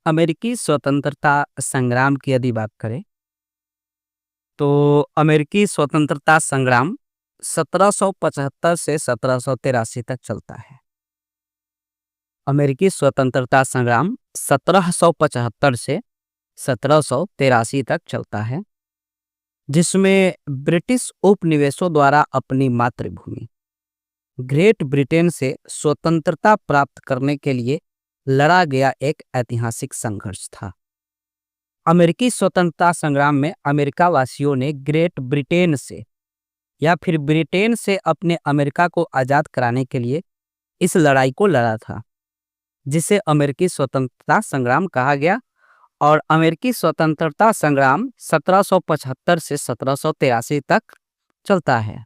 अमेरिकी स्वतंत्रता संग्राम की यदि बात करें तो अमेरिकी स्वतंत्रता संग्राम 1775 से 1783 तक चलता है। अमेरिकी स्वतंत्रता संग्राम 1775 से 1783 तक चलता है, जिसमें ब्रिटिश उपनिवेशों द्वारा अपनी मातृभूमि ग्रेट ब्रिटेन से स्वतंत्रता प्राप्त करने के लिए लड़ा गया एक ऐतिहासिक संघर्ष था। अमेरिकी स्वतंत्रता संग्राम में अमेरिका वासियों ने ग्रेट ब्रिटेन से या फिर ब्रिटेन से अपने अमेरिका को आज़ाद कराने के लिए इस लड़ाई को लड़ा था, जिसे अमेरिकी स्वतंत्रता संग्राम कहा गया। और अमेरिकी स्वतंत्रता संग्राम 1775 से 1783 तक चलता है।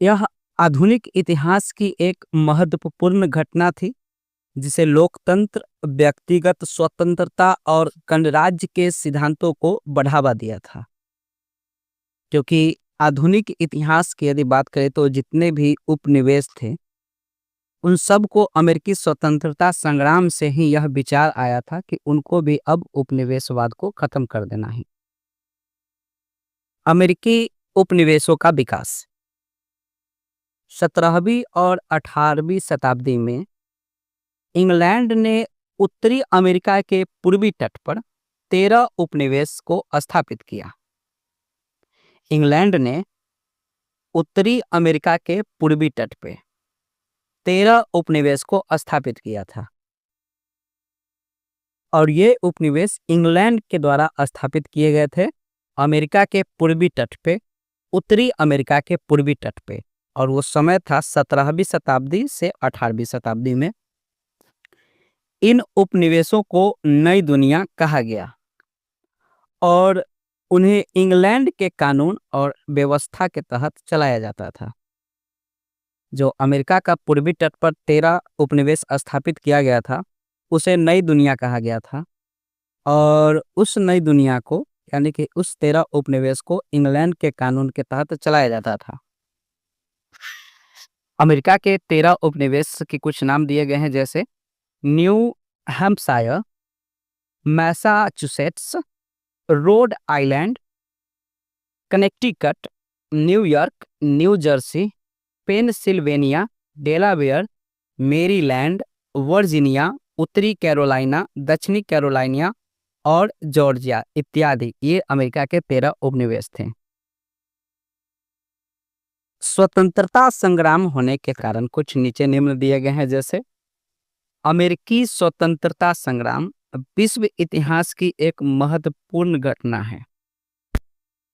यह आधुनिक इतिहास की एक महत्वपूर्ण घटना थी, जिसे लोकतंत्र, व्यक्तिगत स्वतंत्रता और गणराज्य के सिद्धांतों को बढ़ावा दिया था। क्योंकि आधुनिक इतिहास की यदि बात करें तो जितने भी उपनिवेश थे, उन सब को अमेरिकी स्वतंत्रता संग्राम से ही यह विचार आया था कि उनको भी अब उपनिवेशवाद को खत्म कर देना है। अमेरिकी उपनिवेशों का विकास 17वीं और 18वीं शताब्दी में इंग्लैंड ने उत्तरी अमेरिका के पूर्वी तट पर 13 उपनिवेश को स्थापित किया। इंग्लैंड ने उत्तरी अमेरिका के पूर्वी तट पे 13 उपनिवेश को स्थापित किया था, और ये उपनिवेश इंग्लैंड के द्वारा स्थापित किए गए थे अमेरिका के पूर्वी तट पे, उत्तरी अमेरिका के पूर्वी तट पे। और वो समय था 17वीं शताब्दी से 18वीं शताब्दी में। इन उपनिवेशों को नई दुनिया कहा गया और उन्हें इंग्लैंड के कानून और व्यवस्था के तहत चलाया जाता था। जो अमेरिका का पूर्वी तट पर 13 उपनिवेश स्थापित किया गया था, उसे नई दुनिया कहा गया था। और उस नई दुनिया को यानी कि उस 13 उपनिवेश को इंग्लैंड के कानून के तहत चलाया जाता था। अमेरिका के 13 उपनिवेश के कुछ नाम दिए गए हैं, जैसे new Hampshire, Massachusetts, Rhode Island, Connecticut, New York, new Jersey, Pennsylvania, Delaware, Maryland, Virginia, उत्तरी कैरोलिना, दक्षिणी कैरोलिना और जॉर्जिया इत्यादि ये अमेरिका के 13 उपनिवेश थे। स्वतंत्रता संग्राम होने के कारण कुछ नीचे निम्न दिए गए हैं, जैसे अमेरिकी स्वतंत्रता संग्राम विश्व इतिहास की एक महत्वपूर्ण घटना है।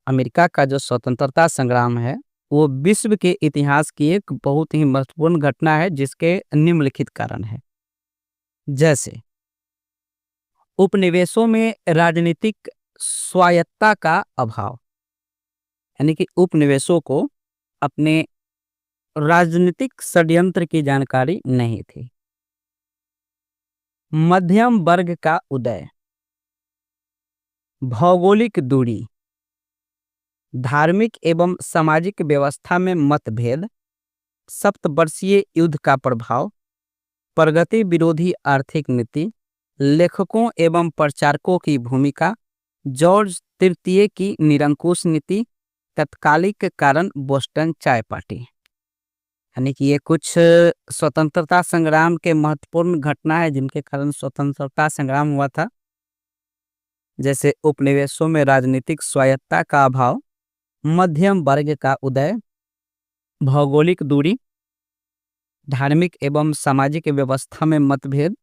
अमेरिका का जो स्वतंत्रता संग्राम है वो विश्व के इतिहास की एक बहुत ही महत्वपूर्ण घटना है, जिसके निम्नलिखित कारण है। जैसे उपनिवेशों में राजनीतिक स्वायत्तता का अभाव, यानी कि उपनिवेशों को अपने राजनीतिक षड्यंत्र की जानकारी नहीं थी। मध्यम वर्ग का उदय, भौगोलिक दूरी, धार्मिक एवं सामाजिक व्यवस्था में मतभेद, सप्तवर्षीय युद्ध का प्रभाव, प्रगति विरोधी आर्थिक नीति, लेखकों एवं प्रचारकों की भूमिका, जॉर्ज तृतीय की निरंकुश नीति, तत्कालिक कारण बोस्टन चाय पार्टी। यानी कि ये कुछ स्वतंत्रता संग्राम के महत्वपूर्ण घटना है जिनके कारण स्वतंत्रता संग्राम हुआ था। जैसे उपनिवेशों में राजनीतिक स्वायत्तता का अभाव, मध्यम वर्ग का उदय, भौगोलिक दूरी, धार्मिक एवं सामाजिक व्यवस्था में मतभेद,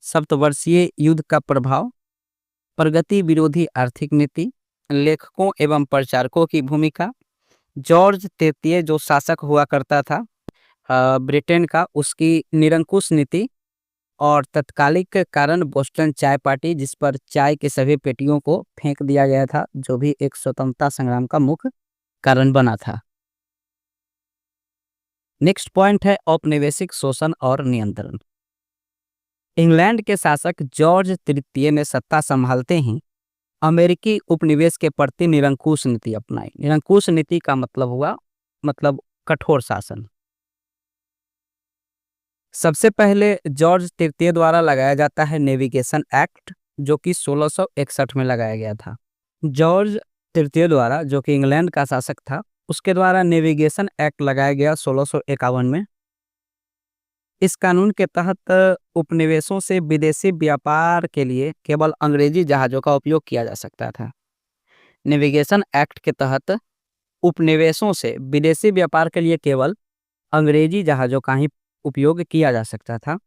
सप्तवर्षीय युद्ध का प्रभाव, प्रगति विरोधी आर्थिक नीति, लेखकों एवं प्रचारकों की भूमिका, जॉर्ज तृतीय जो शासक हुआ करता था ब्रिटेन का, उसकी निरंकुश नीति, और तत्कालिक कारण बोस्टन चाय पार्टी, जिस पर चाय के सभी पेटियों को फेंक दिया गया था, जो भी एक स्वतंत्रता संग्राम का मुख्य कारण बना था। नेक्स्ट पॉइंट है औपनिवेशिक शोषण और नियंत्रण। इंग्लैंड के शासक जॉर्ज तृतीय ने सत्ता संभालते ही अमेरिकी उपनिवेश के प्रति निरंकुश नीति अपनाई। निरंकुश नीति का मतलब हुआ कठोर शासन। सबसे पहले जॉर्ज तृतीय द्वारा लगाया जाता है नेविगेशन एक्ट, जो कि 1661 में लगाया गया था। जॉर्ज तृतीय द्वारा, जो कि इंग्लैंड का शासक था, उसके द्वारा नेविगेशन एक्ट लगाया गया 1651 में। इस कानून के तहत उपनिवेशों से विदेशी व्यापार के लिए केवल अंग्रेजी जहाज़ों का उपयोग किया जा सकता था। नेविगेशन एक्ट के तहत उपनिवेशों से विदेशी व्यापार के लिए केवल अंग्रेजी जहाज़ों का ही उपयोग किया जा सकता था,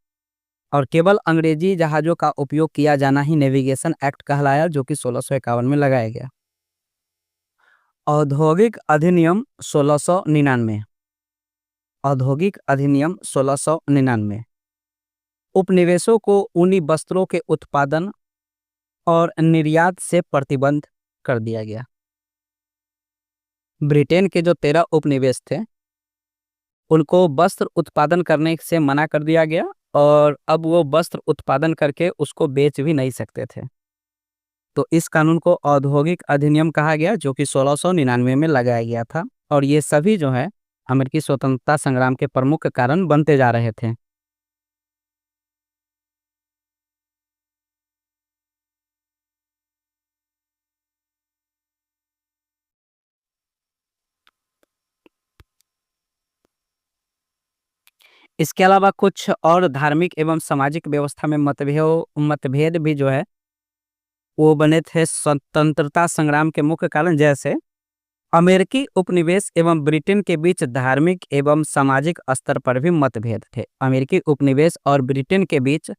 और केवल अंग्रेजी जहाज़ों का उपयोग किया जाना ही नेविगेशन एक्ट कहलाया, जो कि 1651 में लगाया गया। औद्योगिक अधिनियम 1699। औद्योगिक अधिनियम 1699 उपनिवेशों को ऊनी वस्त्रों के उत्पादन और निर्यात से प्रतिबंध कर दिया गया। ब्रिटेन के जो 13 उपनिवेश थे, उनको वस्त्र उत्पादन करने से मना कर दिया गया, और अब वो वस्त्र उत्पादन करके उसको बेच भी नहीं सकते थे। तो इस कानून को औद्योगिक अधिनियम कहा गया, जो कि 1699 में लगाया गया था, और ये सभी जो है अमेरिकी स्वतंत्रता संग्राम के प्रमुख कारण बनते जा रहे थे। इसके अलावा कुछ और धार्मिक एवं सामाजिक व्यवस्था में मतभेद भी जो है वो बने थे स्वतंत्रता संग्राम के मुख्य कारण। जैसे अमेरिकी उपनिवेश एवं ब्रिटेन के बीच धार्मिक एवं सामाजिक स्तर पर भी मतभेद थे। अमेरिकी उपनिवेश और ब्रिटेन के बीच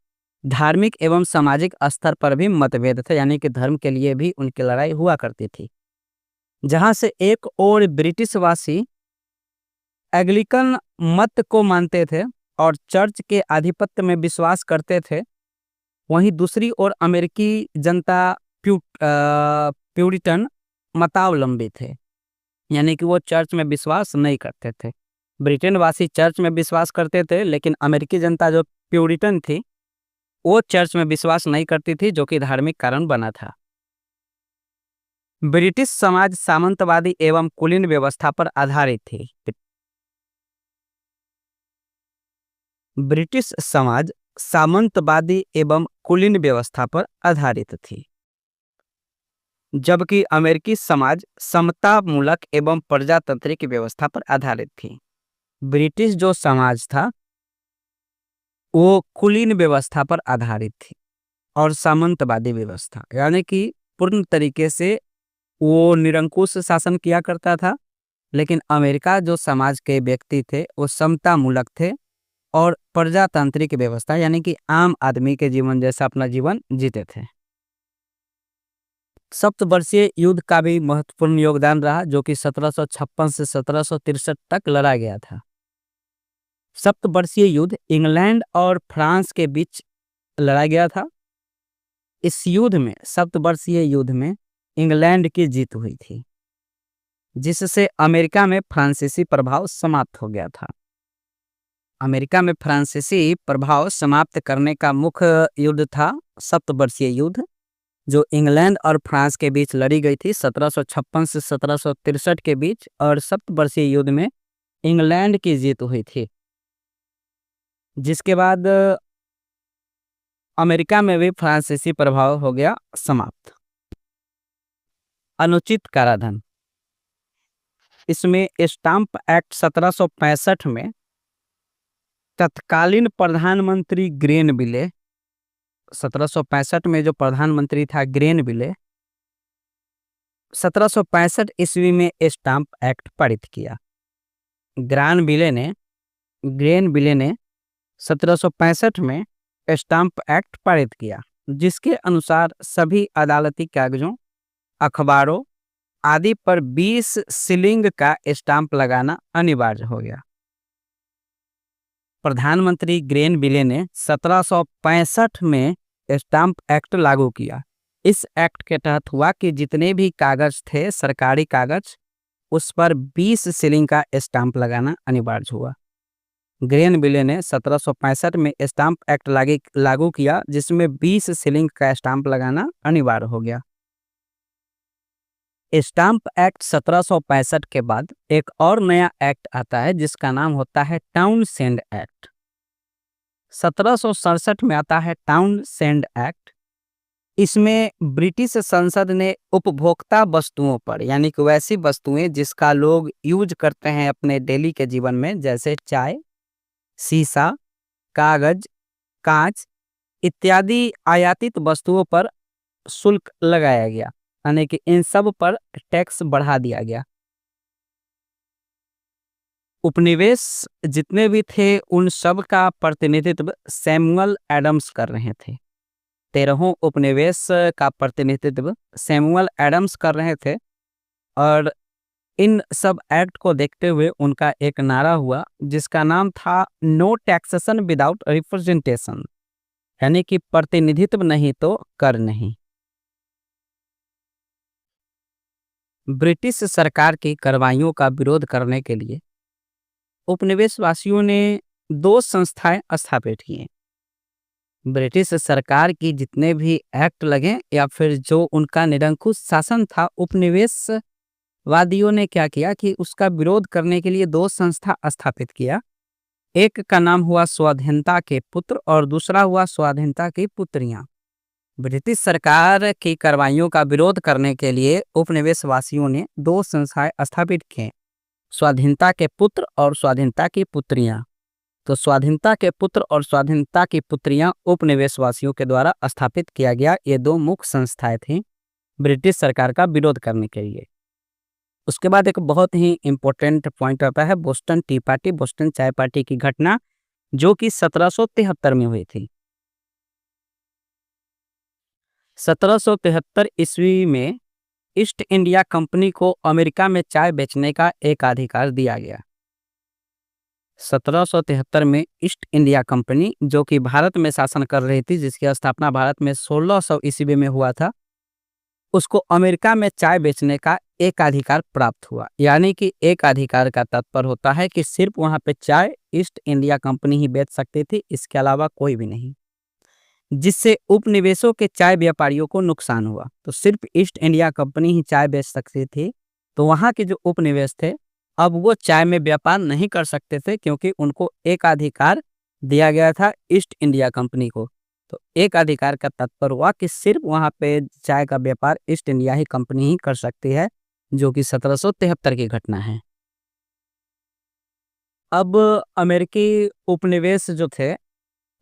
धार्मिक एवं सामाजिक स्तर पर भी मतभेद थे, यानी कि धर्म के लिए भी उनकी लड़ाई हुआ करती थी। जहां से एक और ब्रिटिशवासी एंग्लिकन मत को मानते थे और चर्च के आधिपत्य में विश्वास करते थे, वहीं दूसरी ओर अमेरिकी जनता प्यूरिटन मतावलंबी थे, यानी कि वो चर्च में विश्वास नहीं करते थे। ब्रिटेन वासी चर्च में विश्वास करते थे, लेकिन अमेरिकी जनता जो प्यूरिटन थी वो चर्च में विश्वास नहीं करती थी, जो कि धार्मिक कारण बना था। ब्रिटिश समाज सामंतवादी एवं कुलीन व्यवस्था पर आधारित थी। ब्रिटिश समाज सामंतवादी एवं कुलीन व्यवस्था पर आधारित थी, जबकि अमेरिकी समाज समतामूलक एवं प्रजातांत्रिक व्यवस्था पर आधारित थी। ब्रिटिश जो समाज था वो कुलीन व्यवस्था पर आधारित थी, और सामंतवादी व्यवस्था, यानी कि पूर्ण तरीके से वो निरंकुश शासन किया करता था। लेकिन अमेरिका जो समाज के व्यक्ति थे वो समतामूलक थे और प्रजातांत्रिक व्यवस्था, यानी कि आम आदमी के जीवन जैसा अपना जीवन जीते थे। सप्तवर्षीय युद्ध का भी महत्वपूर्ण योगदान रहा, जो कि 1756 से 1763 तक लड़ा गया था। सप्तवर्षीय युद्ध इंग्लैंड और फ्रांस के बीच लड़ा गया था। इस युद्ध में, सप्तवर्षीय युद्ध में, इंग्लैंड की जीत हुई थी, जिससे अमेरिका में फ्रांसीसी प्रभाव समाप्त हो गया था। अमेरिका में फ्रांसीसी प्रभाव समाप्त करने का मुख्य युद्ध था सप्तवर्षीय युद्ध, जो इंग्लैंड और फ्रांस के बीच लड़ी गई थी 1756 से 1763 के बीच, और सप्तवर्षीय युद्ध में इंग्लैंड की जीत हुई थी, जिसके बाद अमेरिका में भी फ्रांसीसी प्रभाव हो गया समाप्त। अनुचित कराधान, इसमें स्टाम्प एक्ट 1765 में तत्कालीन प्रधानमंत्री ग्रेनविले, 1765 में जो प्रधानमंत्री था ग्रेनविले, 1765 ईस्वी में स्टाम्प एक्ट पारित किया। ग्रेनविले ने 1765 में स्टाम्प एक्ट पारित किया, जिसके अनुसार सभी अदालती कागजों, अखबारों आदि पर 20 शिलिंग का स्टाम्प लगाना अनिवार्य हो गया। प्रधानमंत्री ग्रेनविले ने 1765 में स्टाम्प एक्ट लागू किया। इस एक्ट के तहत हुआ कि जितने भी कागज थे, सरकारी कागज, उस पर 20 शिलिंग का स्टाम्प लगाना अनिवार्य हुआ। ग्रेनविले ने 1765 में स्टाम्प एक्ट लागू किया, जिसमें 20 शिलिंग का स्टाम्प लगाना अनिवार्य हो गया। स्टाम्प एक्ट 1765 के बाद एक और नया एक्ट आता है, जिसका नाम होता है टाउनशेंड एक्ट। 1767 में आता है टाउनशेंड एक्ट। इसमें ब्रिटिश संसद ने उपभोक्ता वस्तुओं पर, यानी कि वैसी वस्तुएं जिसका लोग यूज करते हैं अपने डेली के जीवन में, जैसे चाय, शीशा, कागज, कांच इत्यादि आयातित वस्तुओं पर शुल्क लगाया गया, यानी कि इन सब पर टैक्स बढ़ा दिया गया। उपनिवेश जितने भी थे उन सब का प्रतिनिधित्व सैमुअल एडम्स कर रहे थे। 13 उपनिवेश का प्रतिनिधित्व सैमुअल एडम्स कर रहे थे और इन सब एक्ट को देखते हुए उनका एक नारा हुआ जिसका नाम था नो टैक्सेशन विदाउट रिप्रेजेंटेशन, यानी कि प्रतिनिधित्व नहीं तो कर नहीं। ब्रिटिश सरकार की कार्रवाइयों का विरोध करने के लिए उपनिवेशवासियों ने 2 संस्थाएं स्थापित की। ब्रिटिश सरकार की जितने भी एक्ट लगे या फिर जो उनका निरंकुश शासन था, उपनिवेशवादियों ने क्या किया कि उसका विरोध करने के लिए 2 संस्था स्थापित किया। एक का नाम हुआ स्वाधीनता के पुत्र और दूसरा हुआ स्वाधीनता की पुत्रियां। ब्रिटिश सरकार की कार्रवाइयों का विरोध करने के लिए उपनिवेशवासियों ने 2 संस्थाएं स्थापित की, स्वाधीनता के पुत्र और स्वाधीनता की पुत्रियां। तो स्वाधीनता के पुत्र और स्वाधीनता की पुत्रियां उपनिवेशवासियों के द्वारा स्थापित किया गया। ये 2 मुख्य संस्थाएं थीं ब्रिटिश सरकार का विरोध करने के लिए। उसके बाद एक बहुत ही इंपॉर्टेंट पॉइंट आता है बोस्टन टी पार्टी, बोस्टन चाय पार्टी की घटना, जो कि 1773 में हुई थी। 1773 ईस्वी में ईस्ट इंडिया कंपनी को अमेरिका में चाय बेचने का एक अधिकार दिया गया। 1773 में ईस्ट इंडिया कंपनी, जो कि भारत में शासन कर रही थी, जिसकी स्थापना भारत में 1600 ईस्वी में हुआ था, उसको अमेरिका में चाय बेचने का एक अधिकार प्राप्त हुआ। यानी कि एक अधिकार का तात्पर्य होता है कि सिर्फ वहां पे चाय ईस्ट इंडिया कंपनी ही बेच सकती थी, इसके अलावा कोई भी नहीं, जिससे उपनिवेशों के चाय व्यापारियों को नुकसान हुआ। तो सिर्फ ईस्ट इंडिया कंपनी ही चाय बेच सकती थी, तो वहां के जो उपनिवेश थे अब वो चाय में व्यापार नहीं कर सकते थे, क्योंकि उनको एक अधिकार दिया गया था ईस्ट इंडिया कंपनी को। तो एक अधिकार का तात्पर्य हुआ कि सिर्फ वहां पे चाय का व्यापार ईस्ट इंडिया ही कंपनी ही कर सकती है, जो कि 1773 की घटना है। अब अमेरिकी उपनिवेश जो थे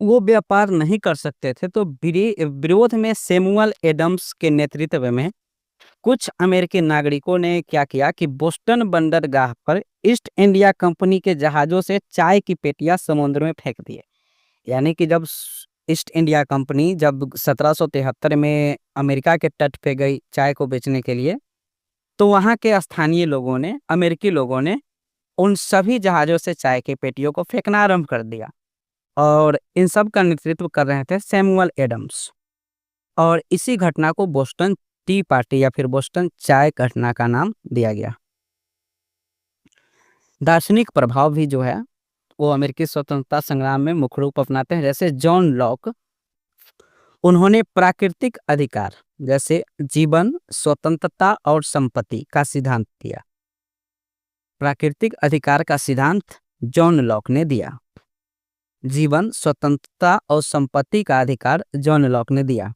वो व्यापार नहीं कर सकते थे, तो विरोध में सैमुअल एडम्स के नेतृत्व में कुछ अमेरिकी नागरिकों ने क्या किया कि बोस्टन बंदरगाह पर ईस्ट इंडिया कंपनी के जहाज़ों से चाय की पेटियां समुद्र में फेंक दिए। यानी कि जब ईस्ट इंडिया कंपनी जब 1773 में अमेरिका के तट पे गई चाय को बेचने के लिए, तो वहाँ के स्थानीय लोगों ने, अमेरिकी लोगों ने उन सभी जहाज़ों से चाय की पेटियों को फेंकना आरंभ कर दिया। और इन सब का नेतृत्व कर रहे थे सैमुअल एडम्स। और इसी घटना को बोस्टन टी पार्टी या फिर बोस्टन चाय घटना का नाम दिया गया। दार्शनिक प्रभाव भी जो है वो अमेरिकी स्वतंत्रता संग्राम में मुख्य रूप अपनाते हैं। जैसे जॉन लॉक, उन्होंने प्राकृतिक अधिकार जैसे जीवन, स्वतंत्रता और संपत्ति का सिद्धांत दिया। प्राकृतिक अधिकार का सिद्धांत जॉन लॉक ने दिया। जीवन, स्वतंत्रता और संपत्ति का अधिकार जॉन लॉक ने दिया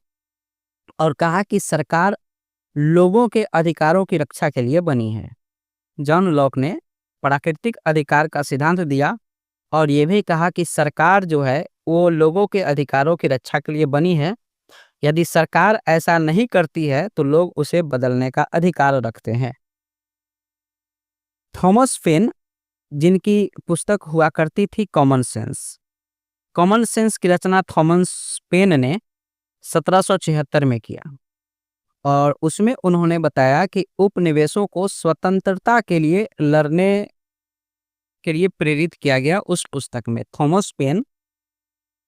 और कहा कि सरकार लोगों के अधिकारों की रक्षा के लिए बनी है। जॉन लॉक ने प्राकृतिक अधिकार का सिद्धांत दिया और ये भी कहा कि सरकार जो है वो लोगों के अधिकारों की रक्षा के लिए बनी है। यदि सरकार ऐसा नहीं करती है तो लोग उसे बदलने का अधिकार रखते हैं। थॉमस पेन, जिनकी पुस्तक हुआ करती थी कॉमन सेंस, कॉमन सेंस की रचना थॉमस पेन ने 1776 में किया और उसमें उन्होंने बताया कि उपनिवेशों को स्वतंत्रता के लिए लड़ने के लिए प्रेरित किया गया। उस पुस्तक में थॉमस पेन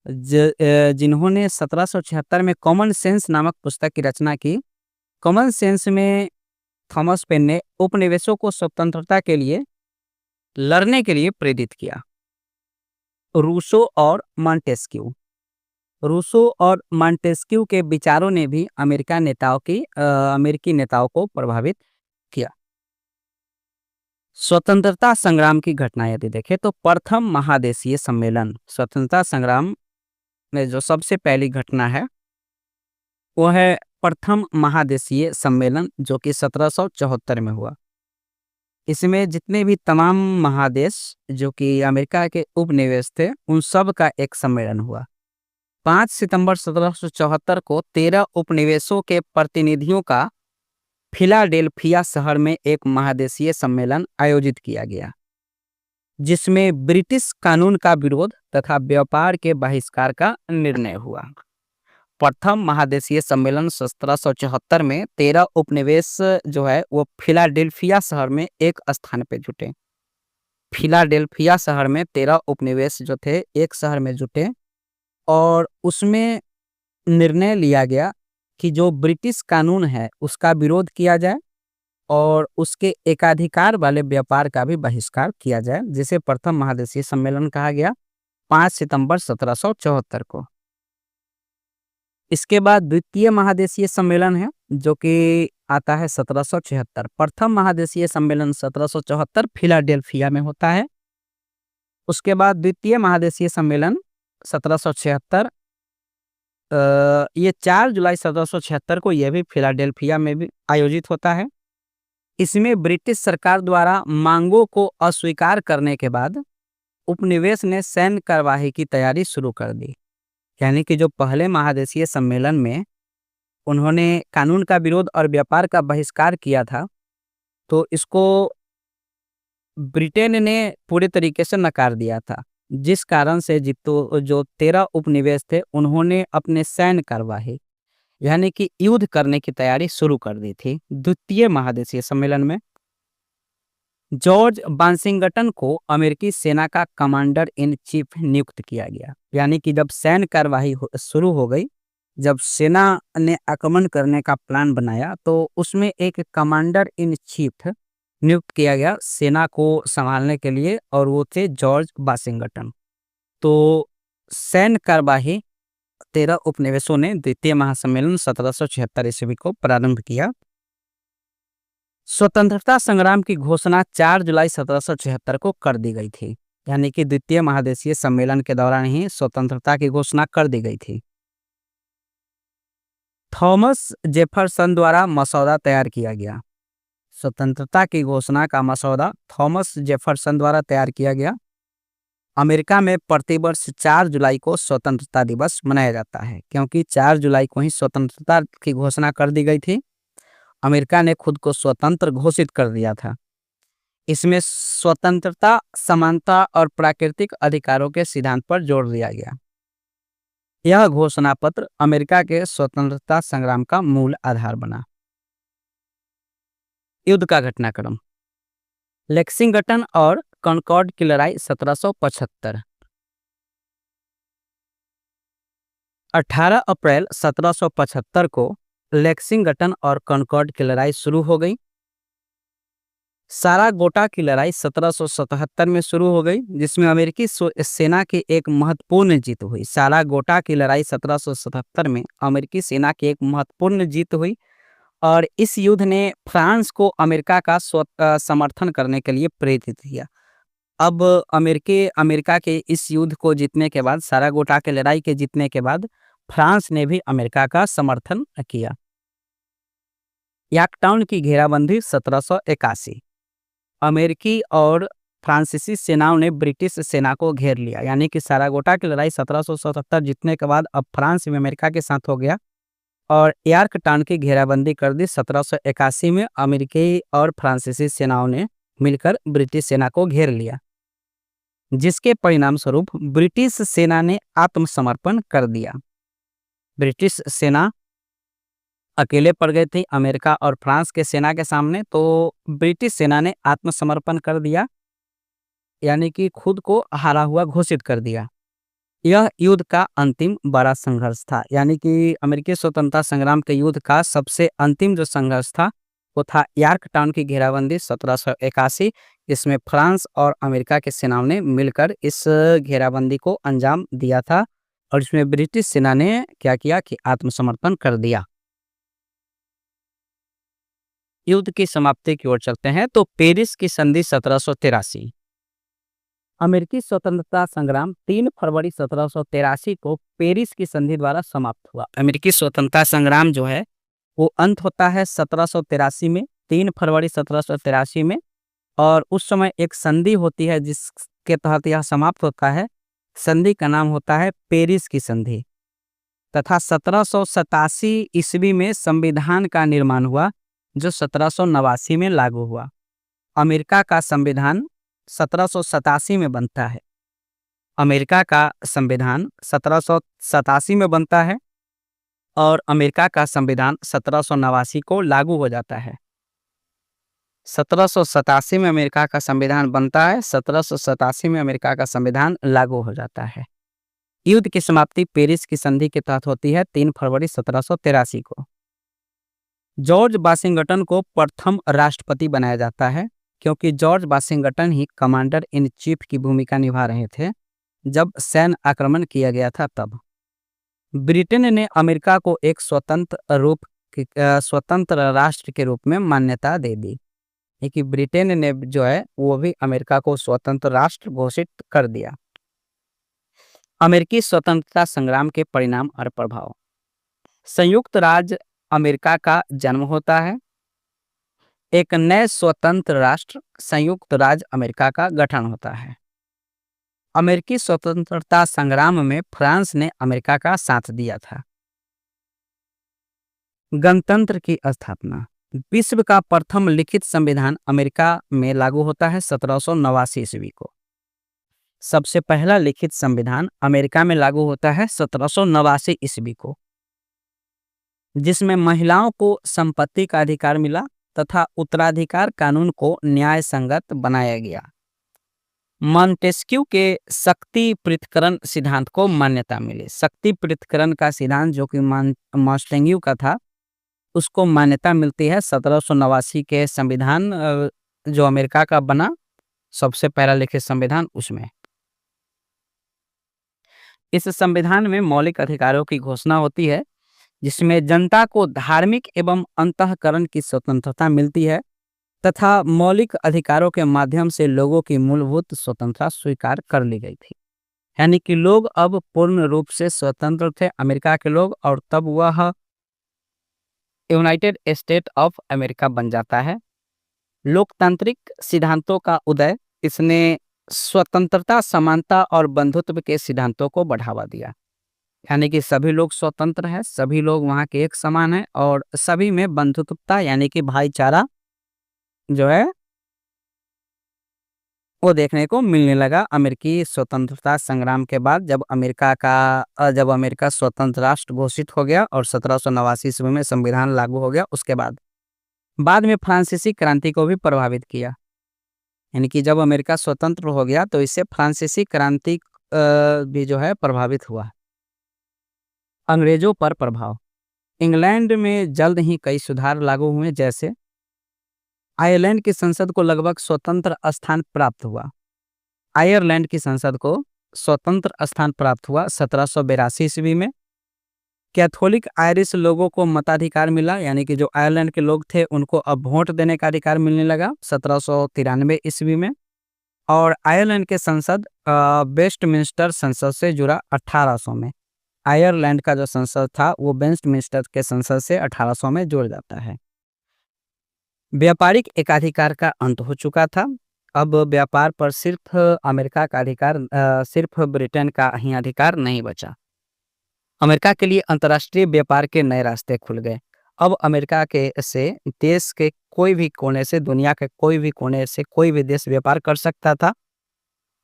जिन्होंने 1776 में कॉमन सेंस नामक पुस्तक की रचना की, कॉमन सेंस में थॉमस पेन ने उपनिवेशों को स्वतंत्रता के लिए लड़ने के लिए प्रेरित किया। रूसो और मॉन्टेस्क्यू, रूसो और मॉन्टेस्क्यू के विचारों ने भी अमेरिकी नेताओं को प्रभावित किया। स्वतंत्रता संग्राम की घटना यदि देखें तो प्रथम महादेशीय सम्मेलन, स्वतंत्रता संग्राम में जो सबसे पहली घटना है वो है प्रथम महादेशीय सम्मेलन जो कि 1774 में हुआ। इसमें जितने भी तमाम महादेश जो कि अमेरिका के उपनिवेश थे उन सब का एक सम्मेलन हुआ। 5 सितंबर 1774 को 13 उपनिवेशों के प्रतिनिधियों का फिलाडेल्फिया शहर में एक महादेशीय सम्मेलन आयोजित किया गया, जिसमें ब्रिटिश कानून का विरोध तथा व्यापार के बहिष्कार का निर्णय हुआ। प्रथम महादेशीय सम्मेलन 1774 में 13 उपनिवेश जो है वो फिलाडेल्फिया शहर में एक स्थान पे जुटे। फिलाडेल्फिया शहर में 13 उपनिवेश जो थे एक शहर में जुटे और उसमें निर्णय लिया गया कि जो ब्रिटिश कानून है उसका विरोध किया जाए और उसके एकाधिकार वाले व्यापार का भी बहिष्कार किया जाए, जिसे प्रथम महादेशीय सम्मेलन कहा गया 5 सितंबर 1774 को। इसके बाद द्वितीय महादेशीय सम्मेलन है जो कि आता है 1776। प्रथम महादेशीय सम्मेलन 1774 फिलाडेल्फिया में होता है। उसके बाद द्वितीय महादेशीय सम्मेलन 1776 ये 4 जुलाई 1776 को यह भी फिलाडेल्फिया में भी आयोजित होता है। इसमें ब्रिटिश सरकार द्वारा मांगों को अस्वीकार करने के बाद उपनिवेश ने सैन्य कार्यवाही की तैयारी शुरू कर दी। यानी कि जो पहले महादेशीय सम्मेलन में उन्होंने कानून का विरोध और व्यापार का बहिष्कार किया था, तो इसको ब्रिटेन ने पूरे तरीके से नकार दिया था, जिस कारण से जो 13 उपनिवेश थे उन्होंने अपने सैन्य कार्यवाही यानी कि युद्ध करने की तैयारी शुरू कर दी थी। द्वितीय महादेशीय सम्मेलन में जॉर्ज वाशिंगटन को अमेरिकी सेना का कमांडर इन चीफ नियुक्त किया गया। यानी कि जब सैन्य कार्यवाही शुरू हो गई, जब सेना ने आक्रमण करने का प्लान बनाया, तो उसमें एक कमांडर इन चीफ नियुक्त किया गया सेना को संभालने के लिए, और वो थे जॉर्ज वाशिंगटन। तो सैन्य कार्यवाही 13 उपनिवेशों ने द्वितीय महासम्मेलन 1776 ईस्वी को प्रारंभ किया। स्वतंत्रता संग्राम की घोषणा 4 जुलाई 1776 को कर दी गई थी। यानी कि द्वितीय महादेशीय सम्मेलन के दौरान ही स्वतंत्रता की घोषणा कर दी गई थी। थॉमस जेफरसन द्वारा मसौदा तैयार किया गया। स्वतंत्रता की घोषणा का मसौदा थॉमस जेफरसन द्वारा तैयार किया गया। अमेरिका में प्रतिवर्ष 4 जुलाई को स्वतंत्रता दिवस मनाया जाता है, क्योंकि 4 जुलाई को ही स्वतंत्रता की घोषणा कर दी गई थी। अमेरिका ने खुद को स्वतंत्र घोषित कर दिया था। इसमें स्वतंत्रता, समानता और प्राकृतिक अधिकारों के सिद्धांत पर जोर दिया गया। यह घोषणा पत्र अमेरिका के स्वतंत्रता संग्राम का मूल आधार बना। युद्ध का घटनाक्रम। लेक्सिंगटन और कॉनकॉर्ड की लड़ाई 1775। 18 अप्रैल 1775 को लेक्सिंगटन और कॉनकॉर्ड की लड़ाई शुरू हो गई। सारागोटा की लड़ाई 1777 में शुरू हो गई, जिसमें अमेरिकी सेना की एक महत्वपूर्ण जीत हुई। सारागोटा की लड़ाई 1777 में अमेरिकी सेना की एक महत्वपूर्ण जीत हुई और इस युद्ध ने फ्रांस को अमेरिका का समर्थन करने के लिए प्रेरित किया। अब अमेरिका के इस युद्ध को जीतने के बाद, सारागोटा की लड़ाई के जीतने के बाद, फ्रांस ने भी अमेरिका का समर्थन किया। यॉर्कटाउन की घेराबंदी 1781। अमेरिकी और फ्रांसीसी सेनाओं ने ब्रिटिश सेना को घेर लिया। यानी कि सारागोटा की लड़ाई 1777 जीतने के बाद अब फ्रांस भी अमेरिका के साथ हो गया और यॉर्कटाउन की घेराबंदी कर दी। 1781 में अमेरिकी और फ्रांसीसी सेनाओं ने मिलकर ब्रिटिश सेना को घेर लिया, जिसके परिणाम स्वरूप ब्रिटिश सेना ने आत्मसमर्पण कर दिया। ब्रिटिश सेना अकेले पड़ गए थे अमेरिका और फ्रांस के सेना के सामने, तो ब्रिटिश सेना ने आत्मसमर्पण कर दिया, यानी कि खुद को हारा हुआ घोषित कर दिया। यह युद्ध का अंतिम बड़ा संघर्ष था। यानी कि अमेरिकी स्वतंत्रता संग्राम के युद्ध का सबसे अंतिम जो संघर्ष था वो था यॉर्कटाउन की घेराबंदी 1781, जिसमें फ्रांस और अमेरिका के सेनाओं ने मिलकर इस घेराबंदी को अंजाम दिया था और इसमें ब्रिटिश सेना ने क्या किया कि आत्मसमर्पण कर दिया। युद्ध की समाप्ति की ओर चलते हैं तो पेरिस की संधि 1783। अमेरिकी स्वतंत्रता संग्राम 3 फरवरी 1783 को पेरिस की संधि द्वारा समाप्त हुआ। अमेरिकी स्वतंत्रता संग्राम जो है वो अंत होता है 1783 में, 3 फरवरी 1783 में। और उस समय एक संधि होती है जिसके तहत यह समाप्त होता है। संधि का नाम होता है पेरिस की संधि। तथा 1787 ईस्वी में संविधान का निर्माण हुआ जो 1789 में लागू हुआ। अमेरिका का संविधान 1787 में बनता है। अमेरिका का संविधान 1787 में बनता है और अमेरिका का संविधान 1789 को लागू हो जाता है। 1787 में अमेरिका का संविधान बनता है, 1787 में अमेरिका का संविधान लागू हो जाता है। युद्ध की समाप्ति पेरिस की संधि के तहत होती है 3 फरवरी 1783 को। जॉर्ज वाशिंगटन को प्रथम राष्ट्रपति बनाया जाता है क्योंकि George Washington he commander in chief की भूमिका निभा रहे थे जब सैन्य आक्रमण किया गया था तब। ब्रिटेन ने अमेरिका को एक स्वतंत्र राष्ट्र के रूप में मान्यता दे दी। कि ब्रिटेन ने जो है वो भी अमेरिका को स्वतंत्र राष्ट्र घोषित कर दिया। अमेरिकी स्वतंत्रता संग्राम के परिणाम और प्रभाव। संयुक्त राज्य अमेरिका का जन्म होता है। एक नए स्वतंत्र राष्ट्र संयुक्त राज्य अमेरिका का गठन होता है। अमेरिकी स्वतंत्रता संग्राम में फ्रांस ने अमेरिका का साथ दिया था। गणतंत्र की स्थापना। विश्व का प्रथम लिखित संविधान अमेरिका में लागू होता है 1789 ईस्वी को। सबसे पहला लिखित संविधान अमेरिका में लागू होता है 1789 ईस्वी को, जिसमें महिलाओं को संपत्ति का अधिकार मिला तथा उत्तराधिकार कानून को न्याय संगत बनाया गया। मॉन्टेस्क्यू के शक्ति पृथक्करण सिद्धांत को मान्यता मिली। शक्ति पृथक्करण का सिद्धांत जो कि मॉन्टेस्क्यू का था उसको मान्यता मिलती है 1789 के संविधान जो अमेरिका का बना सबसे पहला लिखित संविधान उसमें। इस संविधान में मौलिक अधिकारों की घोषणा होती है जिसमें जनता को धार्मिक एवं अंतःकरण की स्वतंत्रता मिलती है तथा मौलिक अधिकारों के माध्यम से लोगों की मूलभूत स्वतंत्रता स्वीकार कर ली गई थी। यानी कि लोग अब पूर्ण रूप से स्वतंत्र थे अमेरिका के लोग, और तब वह यूनाइटेड स्टेट ऑफ अमेरिका बन जाता है। लोकतांत्रिक सिद्धांतों का उदय इसने स्वतंत्रता, समानता और बंधुत्व के सिद्धांतों को बढ़ावा दिया। यानी कि सभी लोग स्वतंत्र हैं, सभी लोग वहाँ के एक समान हैं और सभी में बंधुत्वता यानी कि भाईचारा जो है वो देखने को मिलने लगा। अमेरिकी स्वतंत्रता संग्राम के बाद जब अमेरिका स्वतंत्र राष्ट्र घोषित हो गया और 1789 ईस्वी में संविधान लागू हो गया, उसके बाद में फ्रांसीसी क्रांति को भी प्रभावित किया। यानी कि जब अमेरिका स्वतंत्र हो गया तो इससे फ्रांसीसी क्रांति भी जो है प्रभावित हुआ। अंग्रेजों पर प्रभाव। इंग्लैंड में जल्द ही कई सुधार लागू हुए, जैसे आयरलैंड की संसद को लगभग स्वतंत्र स्थान प्राप्त हुआ। आयरलैंड की संसद को स्वतंत्र स्थान प्राप्त हुआ 1782 ईस्वी में। कैथोलिक आयरिश लोगों को मताधिकार मिला, यानी कि जो आयरलैंड के लोग थे उनको अब वोट देने का अधिकार मिलने लगा 1793 ईस्वी में। और आयरलैंड के संसद वेस्टमिंस्टर संसद से जुड़ा 1800 में। आयरलैंड का जो संसद था वो वेस्टमिंस्टर के संसद से 1800 में जुड़ जाता है। व्यापारिक एकाधिकार का अंत हो चुका था। अब व्यापार पर सिर्फ अमेरिका का अधिकार, सिर्फ ब्रिटेन का ही अधिकार नहीं बचा। अमेरिका के लिए अंतर्राष्ट्रीय व्यापार के नए रास्ते खुल गए। अब अमेरिका के से देश के कोई भी कोने से, दुनिया के कोई भी कोने से कोई भी देश व्यापार कर सकता था।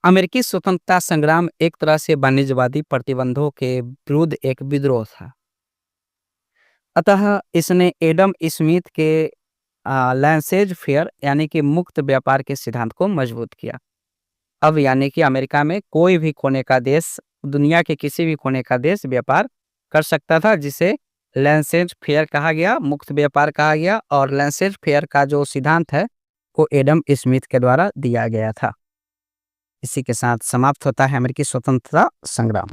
अमेरिकी स्वतंत्रता संग्राम एक तरह से वाणिज्यवादी प्रतिबंधों के विरुद्ध एक विद्रोह था। अतः इसने एडम स्मिथ के लैंसेज फेयर यानी कि मुक्त व्यापार के सिद्धांत को मजबूत किया। अब यानी कि अमेरिका में कोई भी कोने का देश, दुनिया के किसी भी कोने का देश व्यापार कर सकता था, जिसे लैंसेज फेयर कहा गया, मुक्त व्यापार कहा गया। और लैंसेज फेयर का जो सिद्धांत है वो एडम स्मिथ के द्वारा दिया गया था। इसी के साथ समाप्त होता है अमेरिकी स्वतंत्रता संग्राम।